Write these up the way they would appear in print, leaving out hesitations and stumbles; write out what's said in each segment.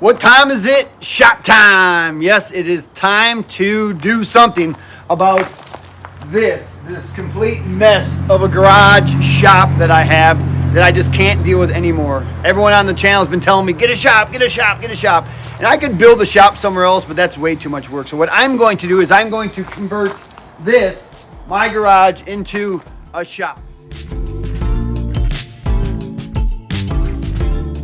What time is it? Shop time. Yes, it is time to do something about this complete mess of a garage shop that I have that I just can't deal with anymore. Everyone on the channel has been telling me, get a shop, get a shop, get a shop. And I could build a shop somewhere else, but that's way too much work. So what I'm going to do is I'm going to convert this, my garage, into a shop.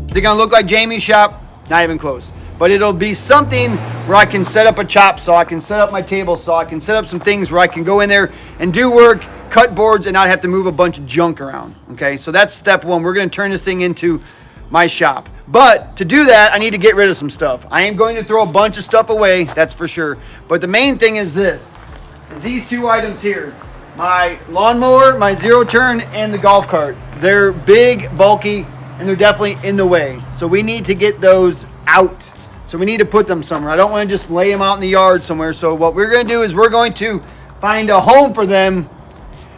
Is it gonna look like Jamie's shop? Not even close. But it'll be something where I can set up a chop saw, I can set up my table saw, I can set up some things where I can go in there and do work, cut boards, and not have to move a bunch of junk around. Okay, so that's step one. We're gonna turn this thing into my shop. But to do that, I need to get rid of some stuff. I am going to throw a bunch of stuff away, that's for sure. But the main thing is these two items here. My lawnmower, my zero turn, and the golf cart. They're big, bulky, and they're definitely in the way. So we need to get those out. So we need to put them somewhere. I don't want to just lay them out in the yard somewhere. So what we're going to do is we're going to find a home for them,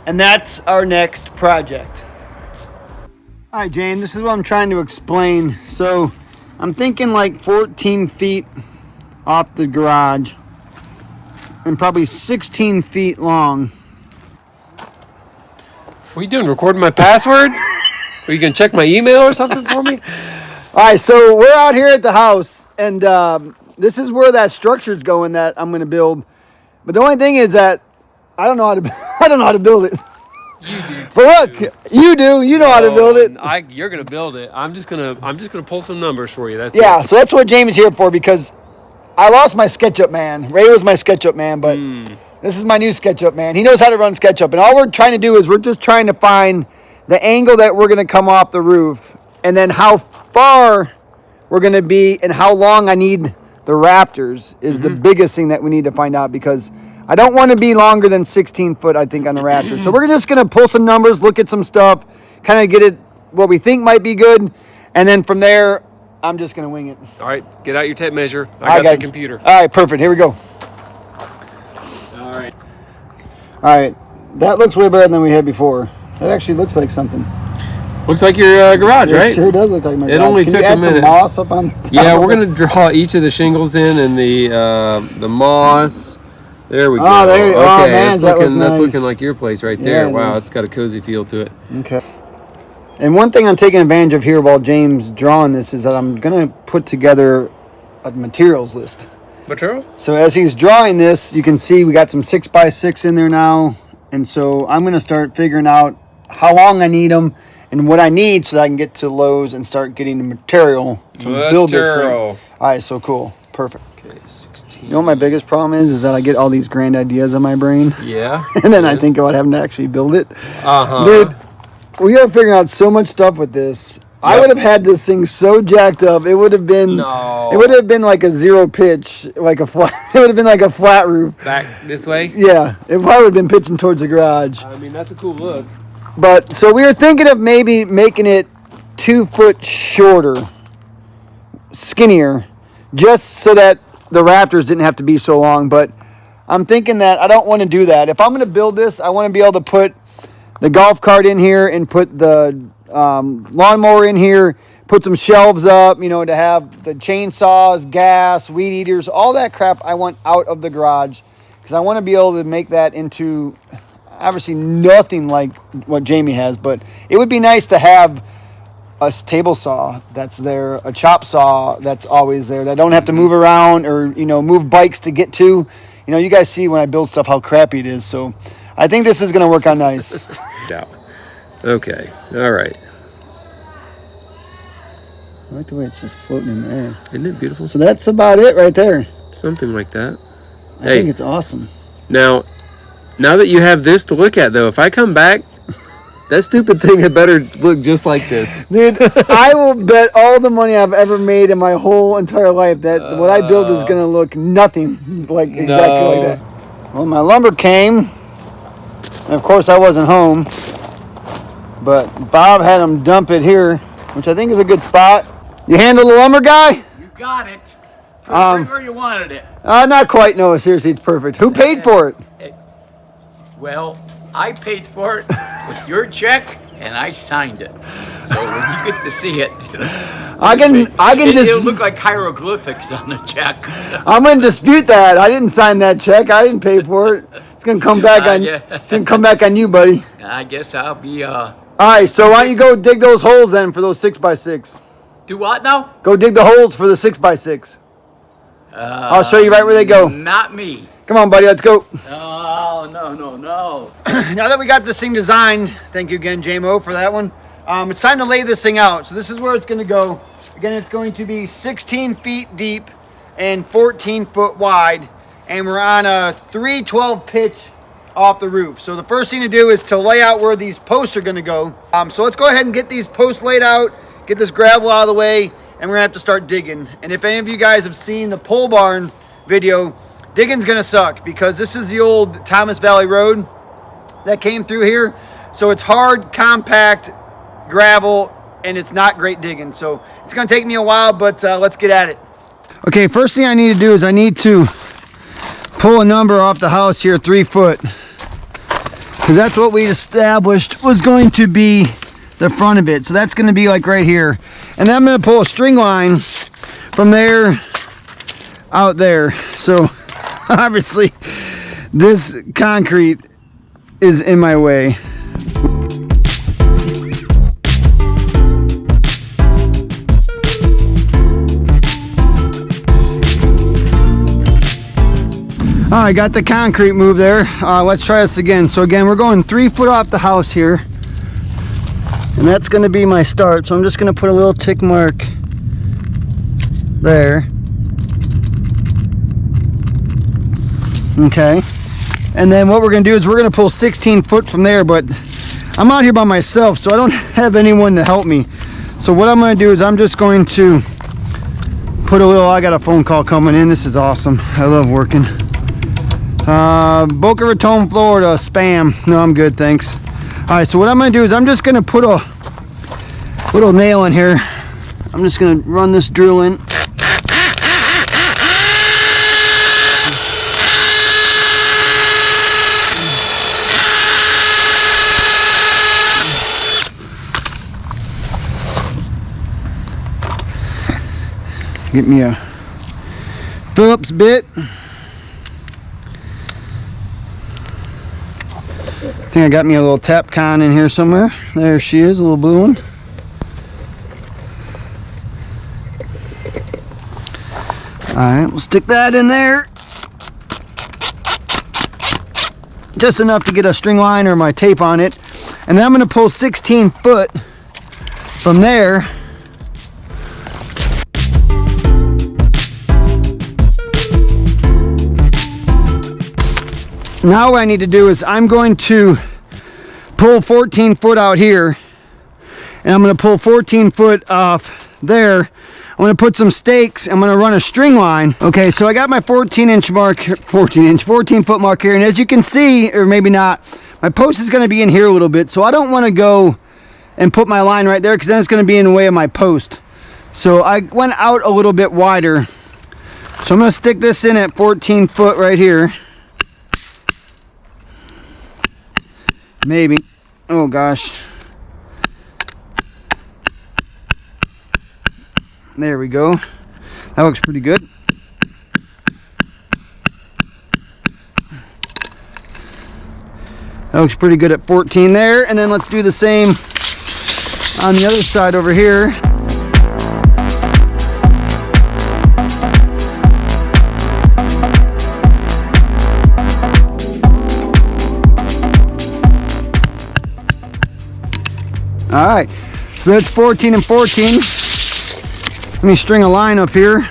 and that's our next project. All right, Jane, this is what I'm trying to explain. So I'm thinking like 14 feet off the garage and probably 16 feet long. What are you doing, recording my password? Are you going to check my email or something for me? All right, so we're out here at the house, and this is where that structure's going that I'm going to build. But the only thing is that I don't know how to build it. You do. But look, you do. You know how to build it. You're going to build it. I'm just going to pull some numbers for you. That's yeah. it. So that's what Jamie's here for, because I lost my SketchUp man. Ray was my SketchUp man, but this is my new SketchUp man. He knows how to run SketchUp, and all we're trying to do is we're just trying to find the angle that we're going to come off the roof, and then how far we're going to be and how long I need the rafters is the biggest thing that we need to find out, because I don't want to be longer than 16 foot, I think, on the rafters. So we're just going to pull some numbers, look at some stuff, kind of get it what we think might be good, and then from there, I'm just going to wing it. All right, get out your tape measure. I got the computer. All right, perfect. Here we go. All right. All right. That looks way better than we had before. That actually looks like something. Looks like your garage, right? It sure does look like my garage. It only Can took you add a minute. some moss up on top? Yeah, we're going to draw each of the shingles in and the moss. There we go. Oh, there. Okay, Man, that's nice. looking like your place right there. Yeah, Wow, it is. it's got a cozy feel to it. Okay. And one thing I'm taking advantage of here while James drawing this is that I'm going to put together a materials list. Material? So as he's drawing this, you can see we got some 6x6 in there now. And so I'm going to start figuring out how long I need them and what I need so that I can get to Lowe's and start getting the material to build this thing. All right, so cool. Perfect. Okay, 16. You know what my biggest problem is that I get all these grand ideas in my brain. Yeah. And then I think about having to actually build it. Uh-huh. Dude, we are figuring out so much stuff with this. Yep. I would have had this thing so jacked up. It would have been It would have been like a zero pitch, like a flat. It would have been like a flat roof. Back this way? Yeah, it probably would have been pitching towards the garage. I mean, that's a cool look. But so we were thinking of maybe making it 2 foot shorter, skinnier, just so that the rafters didn't have to be so long. But I'm thinking that I don't want to do that. If I'm going to build this, I want to be able to put the golf cart in here and put the lawnmower in here, put some shelves up, to have the chainsaws, gas, weed eaters, all that crap I want out of the garage, because I want to be able to make that into obviously nothing like what Jamie has, but it would be nice to have a table saw that's there, a chop saw that's always there, that I don't have to move around or, move bikes to get to. You guys see when I build stuff how crappy it is, so I think this is going to work out nice. Yeah. Okay. All right. I like the way it's just floating in the air. Isn't it beautiful? So that's about it right there. Something like that. I think it's awesome. Now that you have this to look at, though, if I come back, that stupid thing had better look just like this. Dude, I will bet all the money I've ever made in my whole entire life that what I build is going to look nothing like exactly like that. Well, my lumber came, and of course I wasn't home, but Bob had him dump it here, which I think is a good spot. You handle the lumber, guy? You got it. Right where you wanted it. Not quite. No, seriously, it's perfect. Who paid for it? Well, I paid for it with your check and I signed it. So when you get to see it, I can just. it'll look like hieroglyphics on the check. I'm gonna dispute that. I didn't sign that check. I didn't pay for it. It's gonna come back on. Yeah. It's gonna come back on you, buddy. I guess I'll be All right. So why don't you go dig those holes then for those 6x6? do what now? Go dig the holes for the 6x6. I'll show you right where they go. Not me. Come on, buddy. Let's go. Oh, no. Now that we got this thing designed, thank you again, JMO, for that one. It's time to lay this thing out. So this is where it's going to go. Again, it's going to be 16 feet deep and 14 foot wide. And we're on a 312 pitch off the roof. So the first thing to do is to lay out where these posts are going to go. So let's go ahead and get these posts laid out, get this gravel out of the way, and we're going to have to start digging. And if any of you guys have seen the pole barn video, digging's going to suck because this is the old Thomas Valley Road that came through here. So it's hard, compact gravel, and it's not great digging. So it's going to take me a while, but let's get at it. Okay, first thing I need to do is I need to pull a number off the house here, 3 foot. Because that's what we established was going to be the front of it. So that's going to be like right here. And then I'm going to pull a string line from there out there. So obviously this concrete is in my way. All right, got the concrete move there. Let's try this again. So again, we're going 3 foot off the house here. And that's gonna be my start. So I'm just gonna put a little tick mark there. Okay. And then what we're gonna do is we're gonna pull 16 foot from there, but I'm out here by myself, so I don't have anyone to help me. So what I'm gonna do is I'm just going to put a little, I got a phone call coming in. This is awesome. I love working. Boca Raton, Florida, spam. No, I'm good, thanks. All right, so what I'm gonna do is I'm just gonna put a little nail in here. I'm just gonna run this drill in. Get me a Phillips bit. I think I got me a little Tapcon in here somewhere. There she is, a little blue one. Alright, we'll stick that in there. Just enough to get a string line or my tape on it. And then I'm going to pull 16 foot from there. Now what I need to do is I'm going to pull 14 foot out here, and I'm going to pull 14 foot off there. I'm going to put some stakes. I'm going to run a string line. Okay, so I got my 14 foot mark here, and as you can see, or maybe not, my post is going to be in here a little bit, so I don't want to go and put my line right there because then it's going to be in the way of my post. So I went out a little bit wider. So I'm going to stick this in at 14 foot right here. Maybe. Oh gosh. There we go. That looks pretty good. That looks pretty good at 14 there. And then let's do the same on the other side over here. All right, so that's 14 and 14. Let me string a line up here.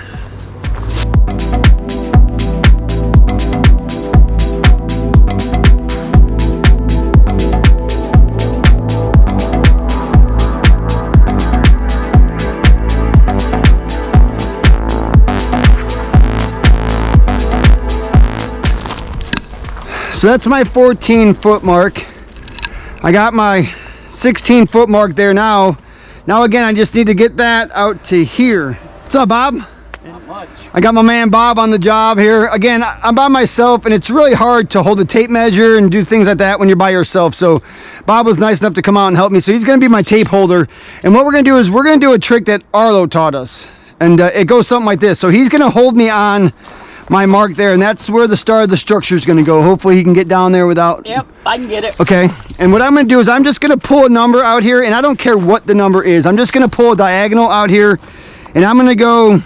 So that's my 14 foot mark. I got my 16 foot mark there now. Now again, I just need to get that out to here. What's up, Bob? Not much. I got my man Bob on the job here. Again, I'm by myself, and it's really hard to hold a tape measure and do things like that when you're by yourself. So Bob was nice enough to come out and help me. So he's going to be my tape holder. And what we're going to do is we're going to do a trick that Arlo taught us. And it goes something like this. So he's going to hold me on my mark there, and that's where the start of the structure is going to go. Hopefully he can get down there without... Yep, I can get it. Okay, and what I'm going to do is I'm just going to pull a number out here, and I don't care what the number is. I'm just going to pull a diagonal out here, and I'm going to go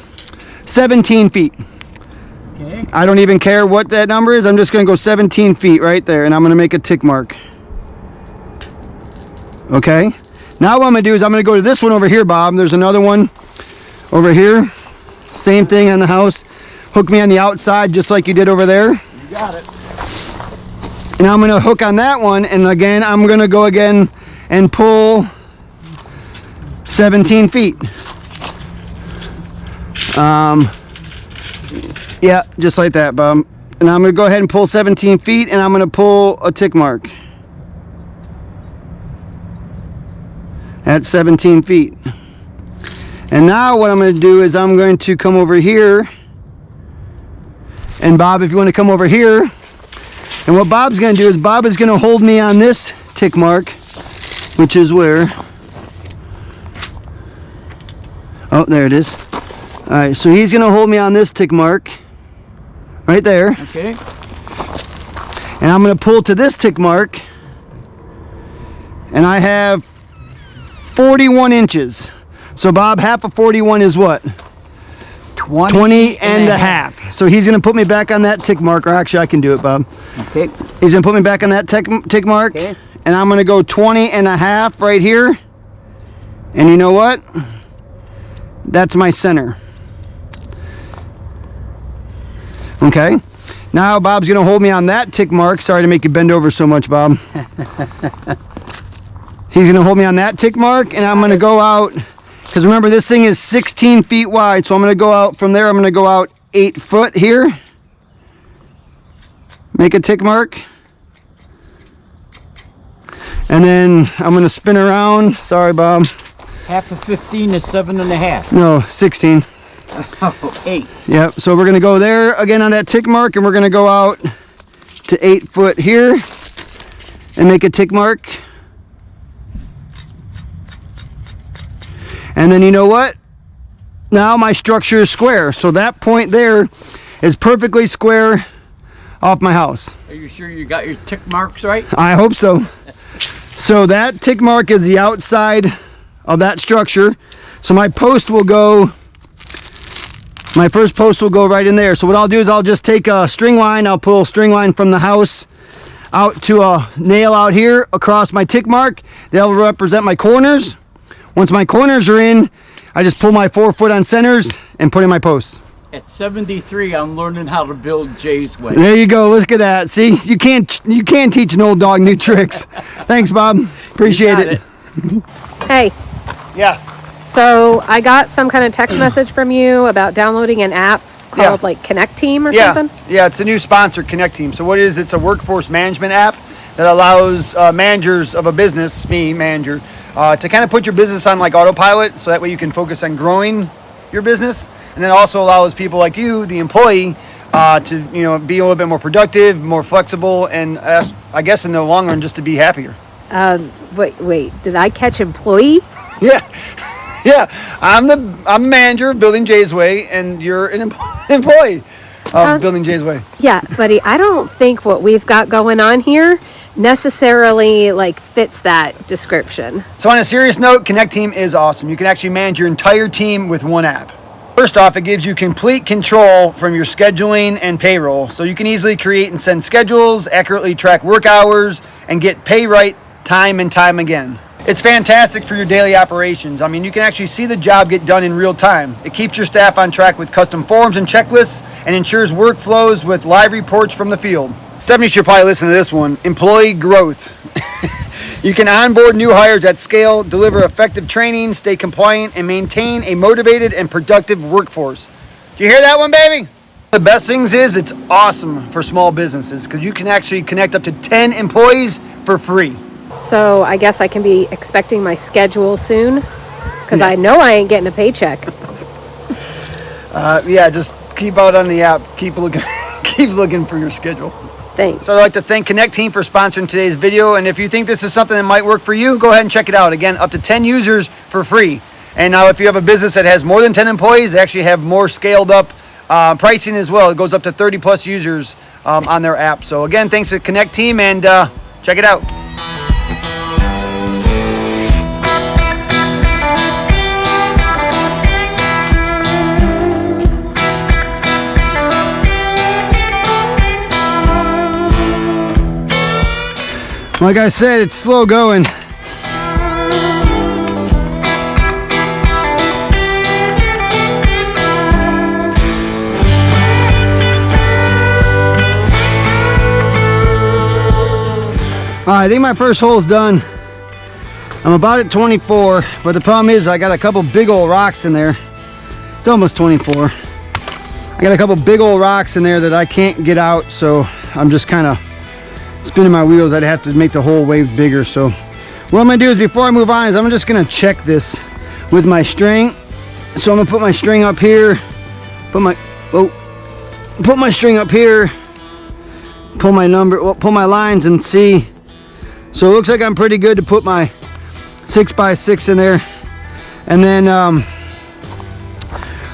17 feet. Okay. I don't even care what that number is. I'm just going to go 17 feet right there, and I'm going to make a tick mark. Okay, now what I'm going to do is I'm going to go to this one over here, Bob. There's another one over here. Same thing on the house. Hook me on the outside just like you did over there. You got it. And I'm going to hook on that one, and again I'm going to go again and pull 17 feet. Yeah, just like that, Bob. And I'm going to go ahead and pull 17 feet, and I'm going to pull a tick mark at 17 feet. And now what I'm going to do is I'm going to come over here. And Bob, if you want to come over here, and what Bob's going to do is Bob is going to hold me on this tick mark, which is where, oh, there it is. All right, so he's going to hold me on this tick mark right there. Okay. And I'm going to pull to this tick mark, and I have 41 inches. So Bob, half of 41 is what? 20 and a half. So he's going to put me back on that tick mark, or actually I can do it, Bob. Okay. He's going to put me back on that tick mark. Okay. And I'm going to go 20 and a half right here. And you know what? That's my center. Okay. Now Bob's going to hold me on that tick mark. Sorry to make you bend over so much, Bob. He's going to hold me on that tick mark, and I'm going to go out. Because remember, this thing is 16 feet wide, so I'm going to go out from there. I'm going to go out 8 foot here. Make a tick mark. And then I'm going to spin around. Sorry, Bob. Half of 15 is 7.5. No, 16. Oh, 8. Yep, so we're going to go there again on that tick mark, and we're going to go out to 8 foot here and make a tick mark. And then you know what? Now my structure is square. So that point there is perfectly square off my house. Are you sure you got your tick marks right? I hope so. So that tick mark is the outside of that structure. So my post will go, my first post will go right in there. So what I'll do is I'll just take a string line. I'll pull a string line from the house out to a nail out here across my tick mark. They'll represent my corners. Once my corners are in, I just pull my 4 foot on centers and put in my posts. At 73, I'm learning how to build Jay's way. There you go. Look at that. See, you can't teach an old dog new tricks. Thanks, Bob. Appreciate it. Hey, Yeah. so I got some kind of text message from you about downloading an app called like Connect Team or something. Yeah, it's a new sponsor, Connect Team. So what it is, it's a workforce management app that allows managers of a business, me, manager, to kind of put your business on like autopilot, so that way you can focus on growing your business, and then also allows people like you, the employee, to be a little bit more productive, more flexible, and I guess in the long run just to be happier. Wait, did I catch employee? Yeah, yeah. I'm a manager of Building Jay's Way, and you're an employee of Building Jay's Way. Yeah, buddy, I don't think what we've got going on here necessarily like fits that description. So on a serious note, Connect Team is awesome. You can actually manage your entire team with one app. First off, it gives you complete control from your scheduling and payroll, so you can easily create and send schedules, accurately track work hours, and get pay right time and time again. It's fantastic for your daily operations. I mean, you can actually see the job get done in real time. It keeps your staff on track with custom forms and checklists, and ensures workflows with live reports from the field. Stephanie should probably listen to this one. Employee growth. You can onboard new hires at scale, deliver effective training, stay compliant, and maintain a motivated and productive workforce. Do you hear that one, baby? The best things is it's awesome for small businesses because you can actually connect up to 10 employees for free. So I guess I can be expecting my schedule soon, because I know I ain't getting a paycheck. Yeah, just keep out on the app. Keep looking, keep looking for your schedule. Thanks. So I'd like to thank Connect Team for sponsoring today's video. And if you think this is something that might work for you, go ahead and check it out. Again, up to 10 users for free. And now if you have a business that has more than 10 employees, they actually have more scaled up pricing as well. It goes up to 30 plus users on their app. So again, thanks to Connect Team, and check it out. Like I said, it's slow going. I think my first hole's done. I'm about at 24, but the problem is I got a couple big old rocks in there. It's almost 24. I got a couple big old rocks in there that I can't get out, so I'm just kind of spinning my wheels. I'd have to make the whole wave bigger. So what I'm gonna do is, before I move on, is I'm just gonna check this with my string. So I'm gonna put my string up here, put my string up here, pull my lines and see. So it looks like I'm pretty good to put my 6x6 in there. And then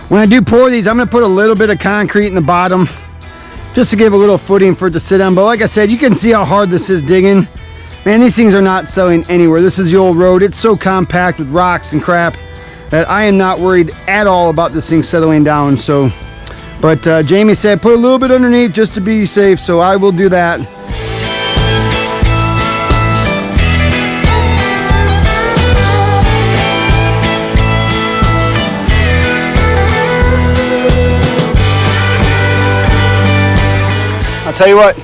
when I do pour these, I'm gonna put a little bit of concrete in the bottom just to give a little footing for it to sit on. But like I said, you can see how hard this is digging. Man, these things are not selling anywhere. This is the old road. It's so compact with rocks and crap that I am not worried at all about this thing settling down. So, but Jamie said put a little bit underneath just to be safe, so I will do that. I'll tell you what,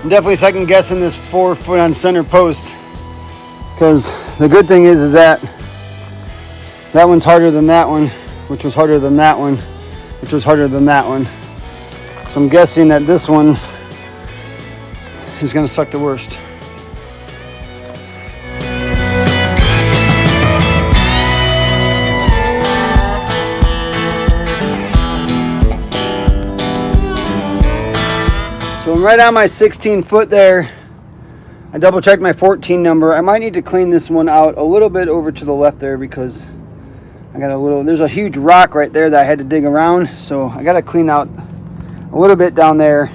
I'm definitely second guessing this 4 foot on center post, because the good thing is that that one's harder than that one, which was harder than that one, which was harder than that one. So I'm guessing that this one is going to suck the worst. So I'm right on my 16 foot there. I double checked my 14 number. I might need to clean this one out a little bit over to the left there, because I got there's a huge rock right there that I had to dig around. So I got to clean out a little bit down there.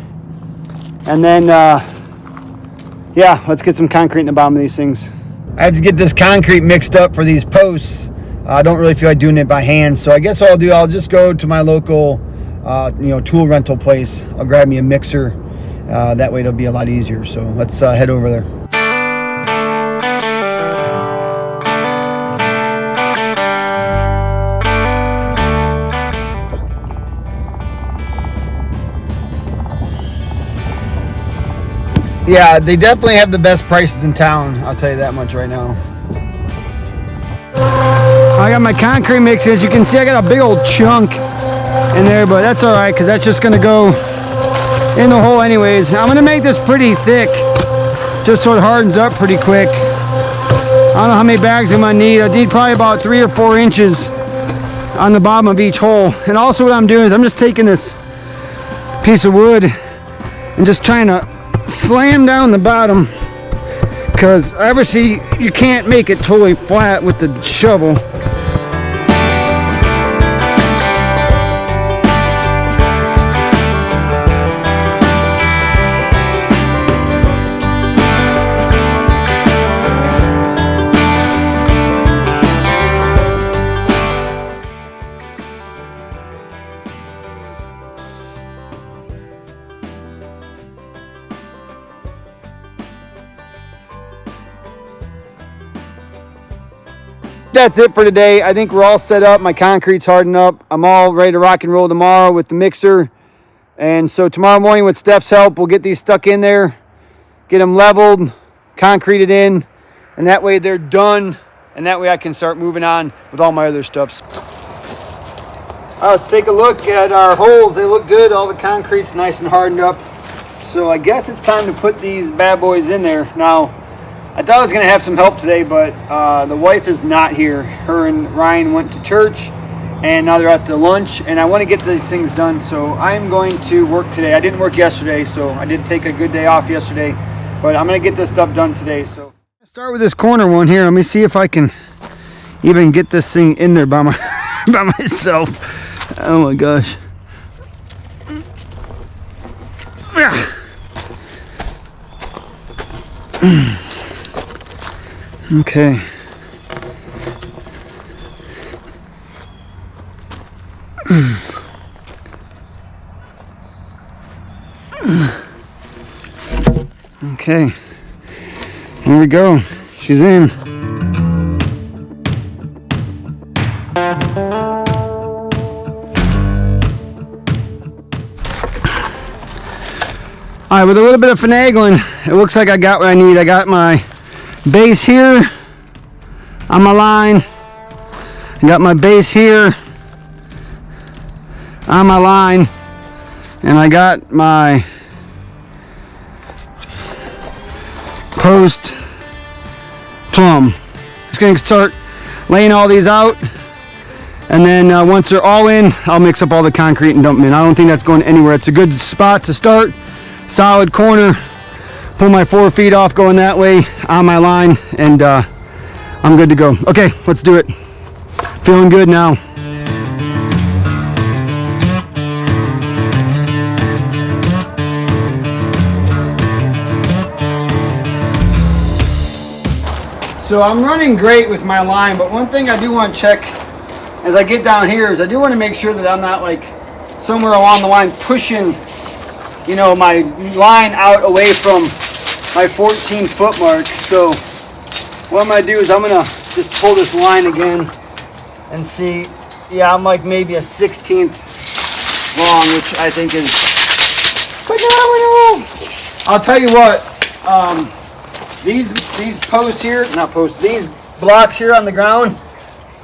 And then, yeah, let's get some concrete in the bottom of these things. I have to get this concrete mixed up for these posts. I don't really feel like doing it by hand. So I guess what I'll do, I'll just go to my local, tool rental place. I'll grab me a mixer. That way it'll be a lot easier. So let's head over there. Yeah, they definitely have the best prices in town. I'll tell you that much right now. I got my concrete mix. As you can see, I got a big old chunk in there, but that's all right, because that's just going to go in the hole anyways. Now I'm gonna make this pretty thick just so it hardens up pretty quick. I don't know how many bags I'm gonna need. I need probably about 3 or 4 inches on the bottom of each hole. And also what I'm doing is I'm just taking this piece of wood and just trying to slam down the bottom, because obviously you can't make it totally flat with the shovel. That's it for today. I think we're all set up. My concrete's hardened up. I'm all ready to rock and roll tomorrow with the mixer. And so tomorrow morning with Steph's help, we'll get these stuck in there, get them leveled, concreted in, and that way they're done. And that way I can start moving on with all my other stuffs. All right, let's take a look at our holes. They look good. All the concrete's nice and hardened up. So I guess it's time to put these bad boys in there. Now, I thought I was going to have some help today, but the wife is not here. Her and Ryan went to church, and now they're at the lunch, and I want to get these things done, so I'm going to work today. I didn't work yesterday, so I did take a good day off yesterday, but I'm going to get this stuff done today. So start with this corner one here. Let me see if I can even get this thing in there by myself. Oh my gosh. Okay. Okay, here we go. She's in. All right, with a little bit of finagling, it looks like I got what I need. I got my base here on my line. I got my base here on my line, and I got my post plumb. Just gonna start laying all these out, and then once they're all in, I'll mix up all the concrete and dump them in. I don't think that's going anywhere. It's a good spot to start. Solid corner. Pull my 4 feet off going that way on my line, and I'm good to go. Okay, let's do it. Feeling good now. So I'm running great with my line, but one thing I do want to check as I get down here is I do want to make sure that I'm not like somewhere along the line pushing, you know, my line out away from my 14-foot mark. So what I'm going to do is I'm going to just pull this line again and see. Yeah, I'm like maybe a 16th long, which I think is phenomenal. I'll tell you what, these posts here, these blocks here on the ground,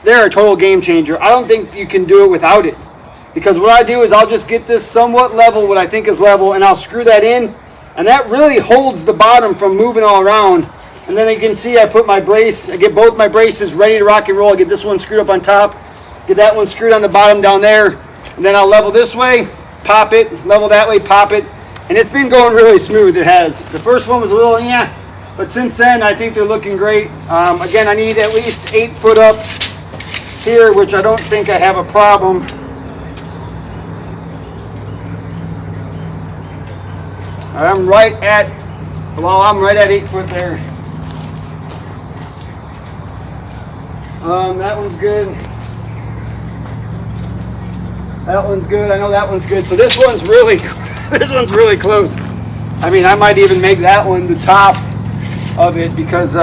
they're a total game changer. I don't think you can do it without it. Because what I do is I'll just get this somewhat level, what I think is level, and I'll screw that in, and that really holds the bottom from moving all around. And then you can see I put my brace, I get both my braces ready to rock and roll. I get this one screwed up on top, get that one screwed on the bottom down there, and then I'll level this way, pop it, level that way, pop it, and it's been going really smooth. It has. The first one was a little, yeah, but since then I think they're looking great. Again, I need at least 8 foot up here, which I don't think I have a problem. I'm right at 8 foot there. That one's good. That one's good. I know that one's good. So this one's really close. I mean, I might even make that one the top of it because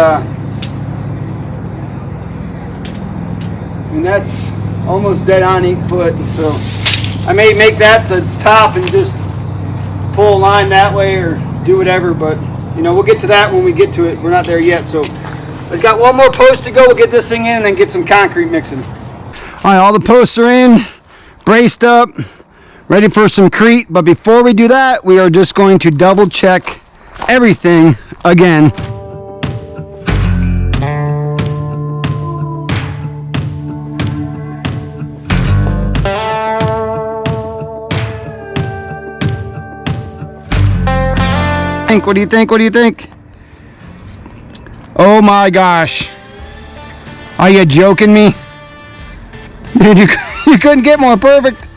and that's almost dead on 8 foot. And so I may make that the top and just pull a line that way or do whatever, but you know, we'll get to that when we get to it. We're not there yet. So I've got one more post to go. We'll get this thing in and then get some concrete mixing. All right, all the posts are in, braced up, ready for some crete. But before we do that, we are just going to double check everything again. What do you think? What do you think? Oh my gosh. Are you joking me? Dude, you couldn't get more perfect.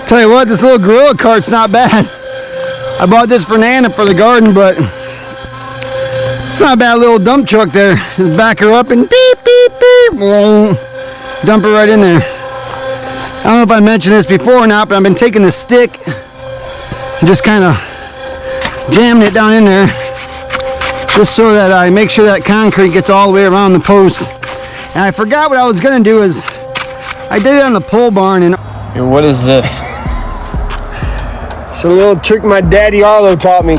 Tell you what, this little gorilla cart's not bad. I bought this for Nana for the garden, but it's not a bad little dump truck there. Just back her up and beep, beep, beep. Dump her right in there. don't know if I mentioned this before or not, but I've been taking the stick and just kind of jamming it down in there, just so that I make sure that concrete gets all the way around the post. And I forgot what I was gonna do is I did it on the pole barn. And What is this? It's a little trick my daddy Arlo taught me.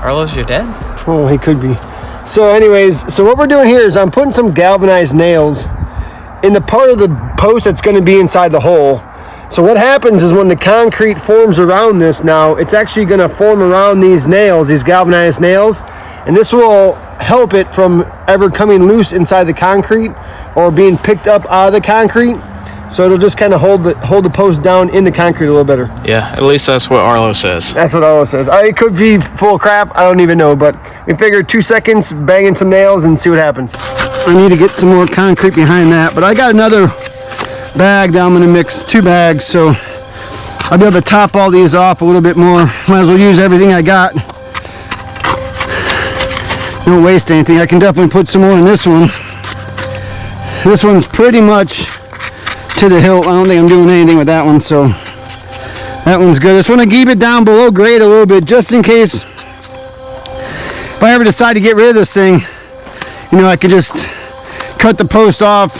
Arlo's your dad? Oh, he could be. So anyways, so what we're doing here is I'm putting some galvanized nails in the part of the post that's going to be inside the hole. So what happens is when the concrete forms around this now, it's actually going to form around these nails, these galvanized nails, and this will help it from ever coming loose inside the concrete or being picked up out of the concrete. So it'll just kind of hold the post down in the concrete a little better. Yeah, at least that's what Arlo says. That's what Arlo says. It could be full of crap. I don't even know, but we figured 2 seconds, banging some nails and see what happens. I need to get some more concrete behind that, but I got another bag that I'm going to mix, 2 bags, so I'll be able to top all these off a little bit more. Might as well use everything I got. Don't waste anything. I can definitely put some more in this one. This one's pretty much to the hilt. I don't think I'm doing anything with that one, so that one's good. I just want to keep it down below grade a little bit, just in case if I ever decide to get rid of this thing, you know, I could just cut the post off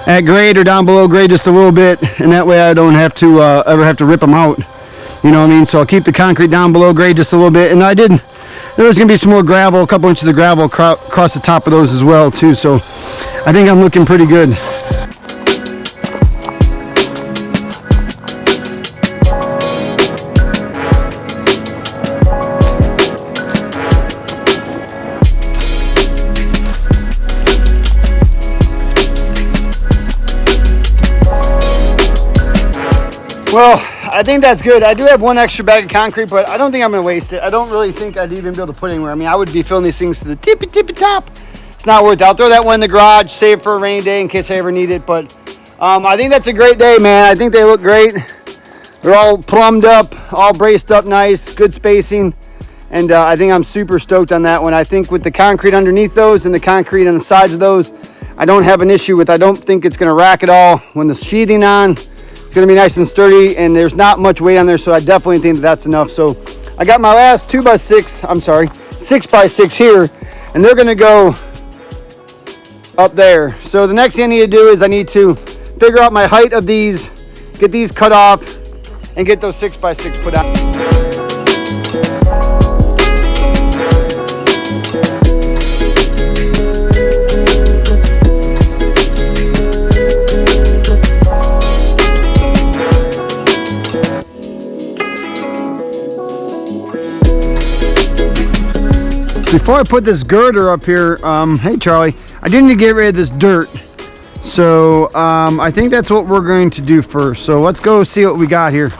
at grade or down below grade just a little bit, and that way I don't have to ever have to rip them out, you know what I mean? So I'll keep the concrete down below grade just a little bit, and there was gonna be some more gravel, a couple inches of gravel across the top of those as well too, so I think I'm looking pretty good. Well, I think that's good. I do have 1 extra bag of concrete, but I don't think I'm going to waste it. I don't really think I'd even be able to put it anywhere. I mean, I would be filling these things to the tippy top. It's not worth it. I'll throw that one in the garage, save it for a rainy day in case I ever need it. But I think that's a great day, man. I think they look great. They're all plumbed up, all braced up nice, good spacing. And I think I'm super stoked on that one. I think with the concrete underneath those and the concrete on the sides of those, I don't have an issue with. I don't think it's going to rack at all. When the sheathing on, it's going to be nice and sturdy, and there's not much weight on there, so I definitely think that's enough. So I got my last 6x6 here, and they're going to go up there. So the next thing I need to do is I need to figure out my height of these, get these cut off, and get those 6x6 put out. Before I put this girder up here, hey Charlie, I do need to get rid of this dirt. So I think that's what we're going to do first. So let's go see what we got here.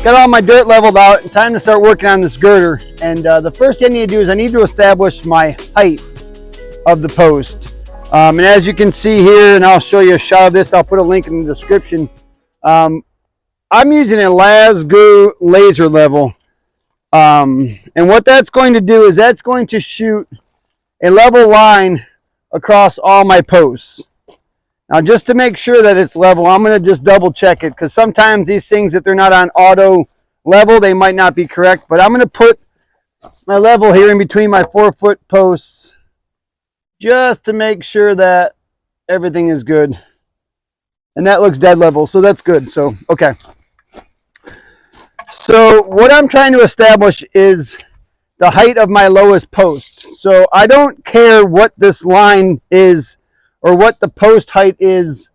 Got all my dirt leveled out. Time to start working on this girder. And the first thing I need to do is I need to establish my height of the post. And as you can see here, and I'll show you a shot of this, I'll put a link in the description. I'm using a Lasgoo Laser Level. And what that's going to do is that's going to shoot a level line across all my posts. Now, just to make sure that it's level, I'm going to just double check it, because sometimes these things, if they're not on auto level, they might not be correct. But I'm going to put my level here in between my 4-foot posts just to make sure that everything is good. And that looks dead level, so that's good. So, okay. So what I'm trying to establish is the height of my lowest post. So I don't care what this line is or what the post height is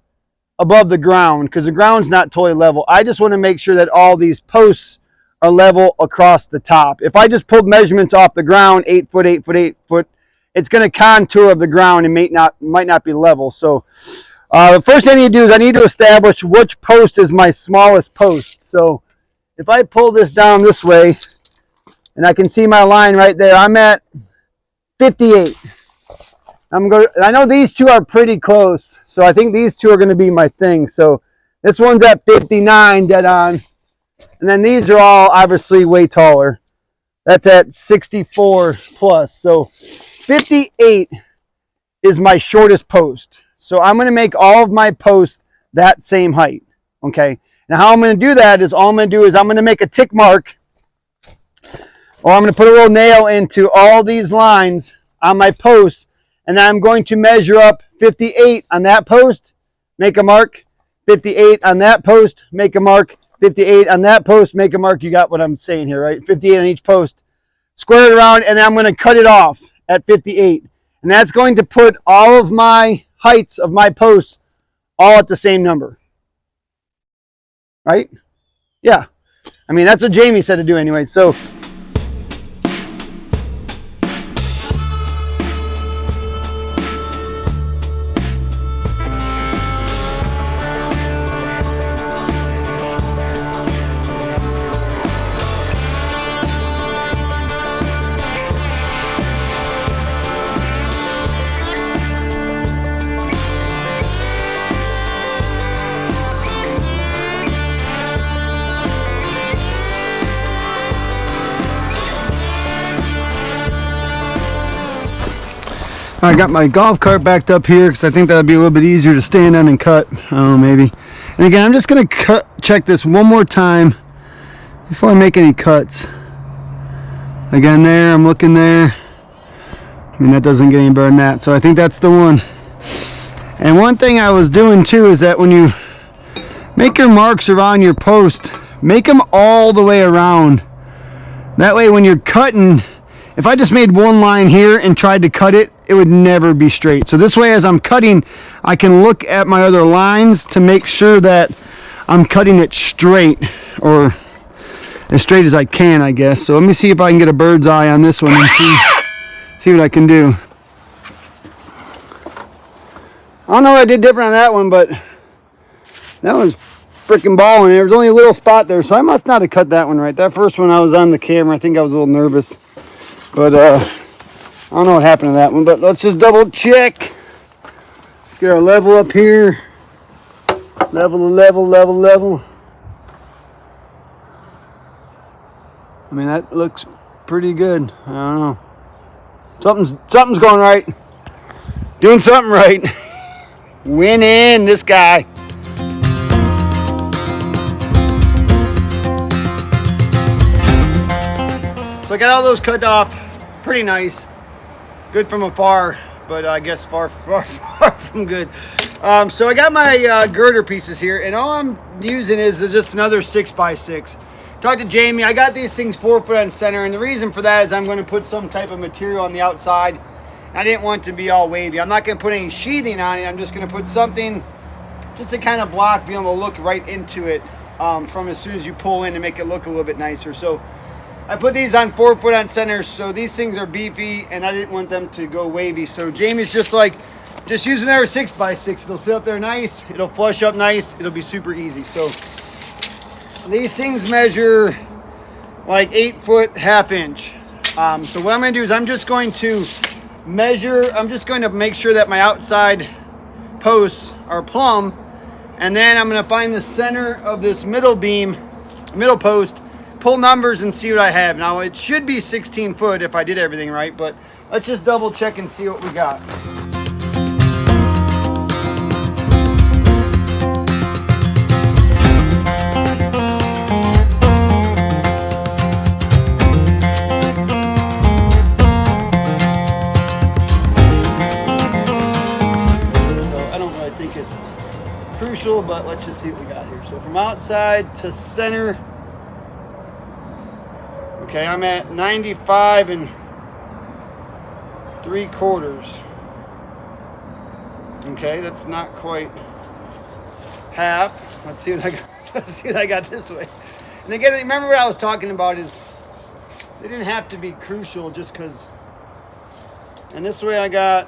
above the ground because the ground's not totally level. I just want to make sure that all these posts are level across the top. If I just pulled measurements off the ground, 8 foot, 8 foot, 8 foot, it's going to contour of the ground and might not be level. So the first thing I need to do is I need to establish which post is my smallest post. So if I pull this down this way, and I can see my line right there, I'm at 58. I know these two are pretty close, so I think these two are going to be my thing. So this one's at 59 dead on, and then these are all obviously way taller. That's at 64 plus. So 58 is my shortest post. So I'm going to make all of my posts that same height. Okay. Now how I'm going to do that is I'm going to make a tick mark, or I'm going to put a little nail into all these lines on my posts, and I'm going to measure up 58 on that post, make a mark, 58 on that post, make a mark, 58 on that post, make a mark. You got what I'm saying here, right? 58 on each post. Square it around, and then I'm going to cut it off at 58. And that's going to put all of my heights of my posts all at the same number. Right? Yeah. I mean, that's what Jamie said to do anyway. So I got my golf cart backed up here because I think that would be a little bit easier to stand on and cut. I don't know, maybe. And again, I'm just going to check this one more time before I make any cuts. Again, there, I'm looking there. I mean, that doesn't get any better than that. So I think that's the one. And one thing I was doing too is that when you make your marks around your post, make them all the way around. That way when you're cutting, if I just made one line here and tried to cut it, it would never be straight. So this way, as I'm cutting, I can look at my other lines to make sure that I'm cutting it straight, or as straight as I can, I guess. So let me see if I can get a bird's eye on this one and see what I can do. I don't know what I did different on that one, but that was freaking balling. There was only a little spot there, so I must not have cut that one right. That first one I was on the camera, I think I was a little nervous. But I don't know what happened to that one, but let's just double check. Let's get our level up here. Level. I mean, that looks pretty good. I don't know. Something's going right. Doing something right. Winning this guy. So I got all those cut off. Pretty nice. Good from afar, but I guess far from good. So I got my girder pieces here, and all I'm using is just another 6x6. Talked to Jamie. I got these things 4 foot on center, and the reason for that is I'm going to put some type of material on the outside. I didn't want it to be all wavy. I'm not going to put any sheathing on it. I'm just going to put something just to kind of block, be able to look right into it from as soon as you pull in to make it look a little bit nicer. So I put these on 4 foot on center, so these things are beefy, and I didn't want them to go wavy. So Jamie's just using their 6x6. It'll sit up there nice. It'll flush up nice. It'll be super easy. So these things measure like 8 foot, ½ inch. So what I'm going to do is I'm just going to make sure that my outside posts are plumb, and then I'm going to find the center of this middle post, pull numbers and see what I have. Now it should be 16 foot if I did everything right, but let's just double check and see what we got. So I don't really think it's crucial, but let's just see what we got here. So from outside to center, okay, I'm at 95 3/4. Okay, that's not quite half. Let's see what I got. Let's see what I got this way. And again, remember what I was talking about is they didn't have to be crucial just because. And this way I got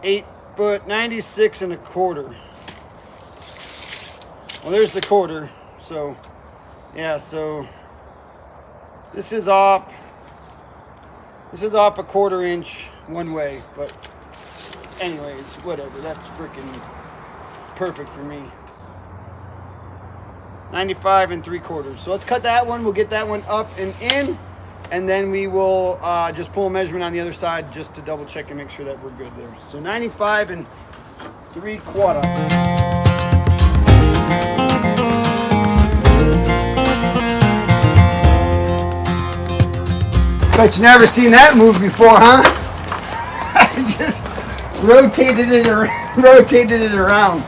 8 foot 96 and a quarter. Well, there's the quarter. So yeah, so this is off. This is off a 1/4 inch one way, but anyways, whatever. That's freaking perfect for me. 95 3/4. So let's cut that one. We'll get that one up and in, and then we will just pull a measurement on the other side just to double check and make sure that we're good there. So 95 3/4. Bet you never seen that move before, huh? I just rotated it around.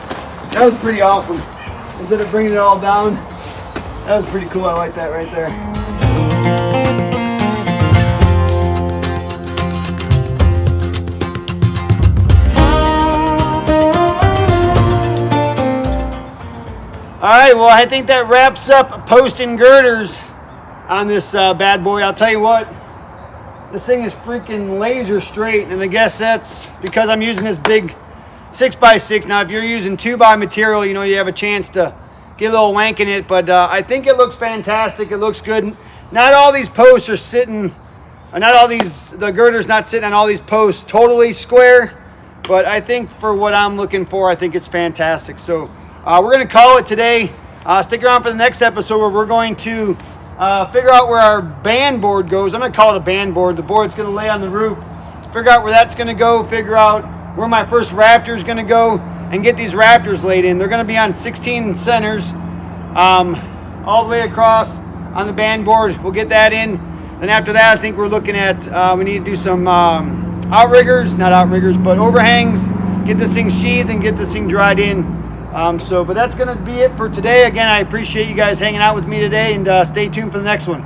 That was pretty awesome. Instead of bringing it all down, that was pretty cool. I like that right there. All right, well, I think that wraps up posting girders on this bad boy. I'll tell you what. This thing is freaking laser straight, and I guess that's because I'm using this big 6x6. Now, if you're using 2x material, you know, you have a chance to get a little wank in it, but I think it looks fantastic. It looks good. Not all these posts are sitting, the girder's not sitting on all these posts totally square, but I think for what I'm looking for, I think it's fantastic. So we're going to call it today. Stick around for the next episode where we're going to figure out where our band board goes. I'm going to call it a band board. The board's going to lay on the roof. Figure out where that's going to go. Figure out where my first rafter is going to go and get these rafters laid in. They're going to be on 16 centers all the way across on the band board. We'll get that in. Then after that, I think we're looking at, we need to do some outriggers, not outriggers, but overhangs. Get this thing sheathed and get this thing dried in. But that's going to be it for today. Again, I appreciate you guys hanging out with me today, and stay tuned for the next one.